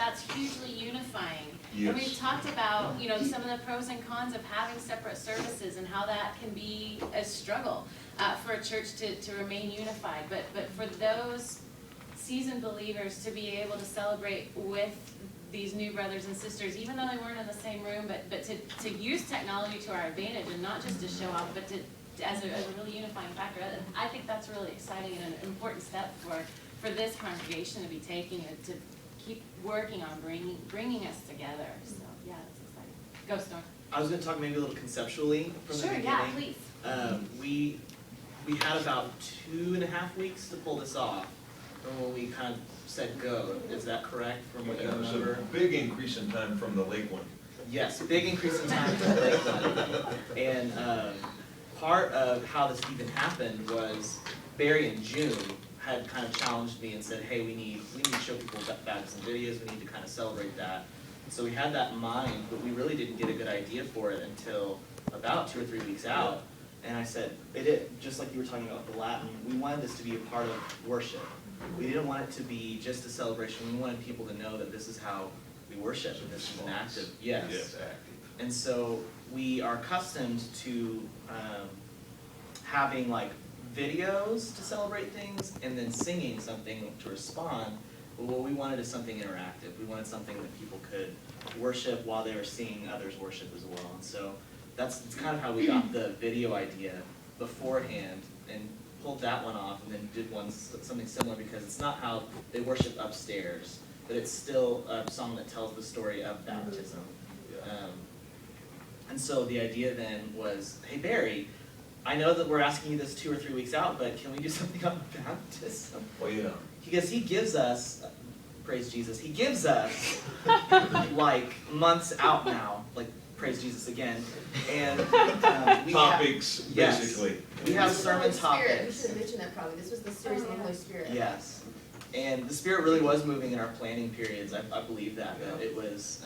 that's hugely unifying. Yes. And we've talked about, you know, some of the pros and cons of having separate services and how that can be a struggle for a church to remain unified. But for those seasoned believers to be able to celebrate with these new brothers and sisters, even though they weren't in the same room, but to use technology to our advantage and not just to show off, but as a really unifying factor. I think that's really exciting and an important step for this congregation to be taking, and to keep working on bringing us together. So yeah, that's exciting. Go Storm. I was going to talk maybe a little conceptually from the beginning. Yeah, please. We had about 2.5 weeks to pull this off from when we kind of said go. Is that correct from what you It was remember? a big increase in time from the lake one. Yes, a big increase in time from the lake one. And part of how this even happened was Barry in June had kind of challenged me and said, hey, we need to show people baptism videos, we need to kind of celebrate that. So we had that in mind, but we really didn't get a good idea for it until about 2 or 3 weeks out. And I said, just like you were talking about the Latin, we wanted this to be a part of worship. We didn't want it to be just a celebration. We wanted people to know that this is how we worship, and this is an active, yes. Yes, active. And so we are accustomed to having like videos to celebrate things and then singing something to respond. But what we wanted is something interactive. We wanted something that people could worship while they were seeing others worship as well. And so that's kind of how we got the video idea beforehand and pulled that one off, and then did something similar, because it's not how they worship upstairs, but it's still a song that tells the story of baptism. And so the idea then was, hey Barry, I know that we're asking you this 2 or 3 weeks out, but can we do something on baptism? Well, yeah. Because he gives us, praise Jesus, he gives us like months out now, like praise Jesus again, and we Topics, basically. basically. We have This was the sermon Holy Spirit. We topics. should have mentioned that probably. This was the series of the Holy Spirit. Yes, and the Spirit really was moving in our planning periods. I believe that it was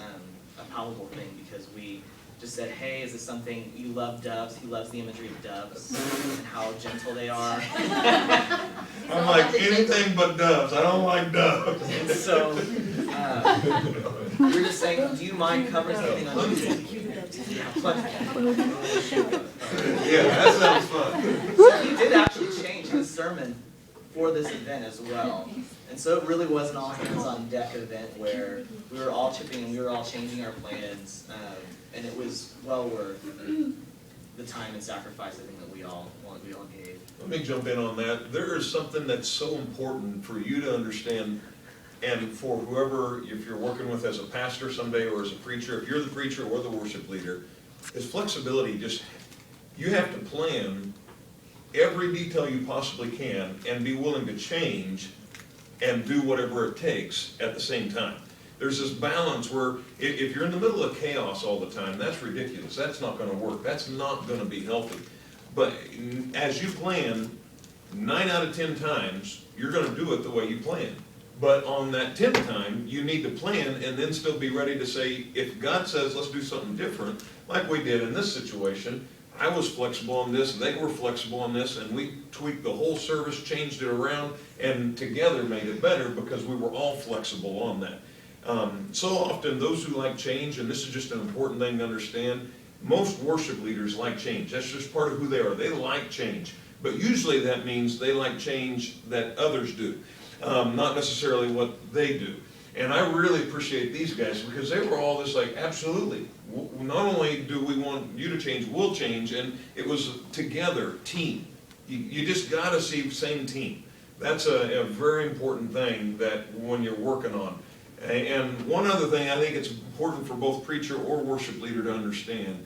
a palpable thing, because we just said, hey, is this something, you love doves, he loves the imagery of doves and how gentle they are. I'm like anything but doves. I don't like doves. And so we were just saying, do you mind covering something on YouTube? Yeah, that sounds fun. So he did actually change his sermon for this event as well. And so it really was an all hands on deck event where we were all chipping and we were all changing our plans, and it was well worth the time and sacrifice, I think, that we all gave. Let me jump in on that. There is something that's so important for you to understand, and for whoever, if you're working with as a pastor someday or as a preacher, if you're the preacher or the worship leader, is flexibility. Just, you have to plan every detail you possibly can and be willing to change and do whatever it takes at the same time. There's this balance where if you're in the middle of chaos all the time, that's ridiculous. That's not going to work. That's not going to be healthy. But as you plan, 9 out of 10 times, you're going to do it the way you plan. But on that 10th time, you need to plan and then still be ready to say, if God says, let's do something different, like we did in this situation, I was flexible on this, they were flexible on this, and we tweaked the whole service, changed it around, and together made it better because we were all flexible on that. So often, those who like change, and this is just an important thing to understand, most worship leaders like change. That's just part of who they are. They like change. But usually that means they like change that others do, not necessarily what they do. And I really appreciate these guys, because they were all just like, absolutely. Not only do we want you to change, we'll change. And it was together, team. You just got to see same team. That's a very important thing that when you're working on. And one other thing I think it's important for both preacher or worship leader to understand,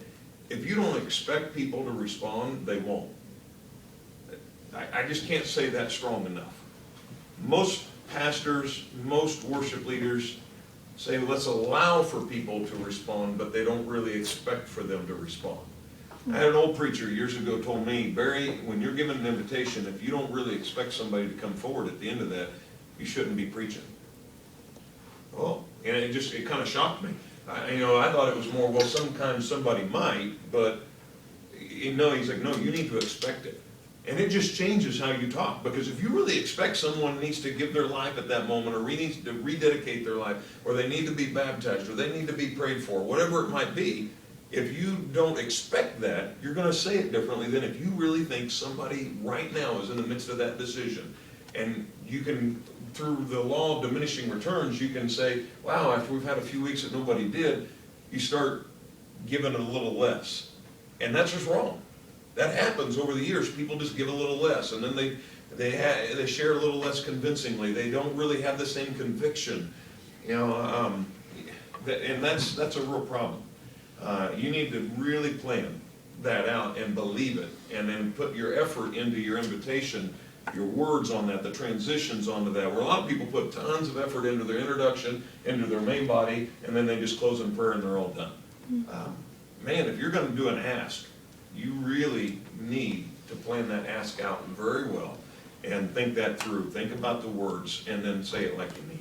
if you don't expect people to respond, they won't. I just can't say that strong enough. Most pastors, most worship leaders say, let's allow for people to respond, but they don't really expect for them to respond. I had an old preacher years ago told me, Barry, when you're given an invitation, if you don't really expect somebody to come forward at the end of that, you shouldn't be preaching. Oh, and it kind of shocked me. I thought it was more, well, sometimes somebody might, but he's like, no, you need to expect it. And it just changes how you talk, because if you really expect someone needs to give their life at that moment, or needs to rededicate their life, or they need to be baptized, or they need to be prayed for, whatever it might be, if you don't expect that, you're gonna say it differently than if you really think somebody right now is in the midst of that decision. And you can, through the law of diminishing returns, you can say, wow, after we've had a few weeks that nobody did, you start giving a little less. And that's just wrong. That happens over the years. People just give a little less, and then they share a little less convincingly. They don't really have the same conviction, you know. And that's a real problem. You need to really plan that out and believe it, and then put your effort into your invitation, your words on that, the transitions onto that. Where a lot of people put tons of effort into their introduction, into their main body, and then they just close in prayer and they're all done. Man, if you're going to do an ask, you really need to plan that ask out very well and think that through. Think about the words and then say it like you mean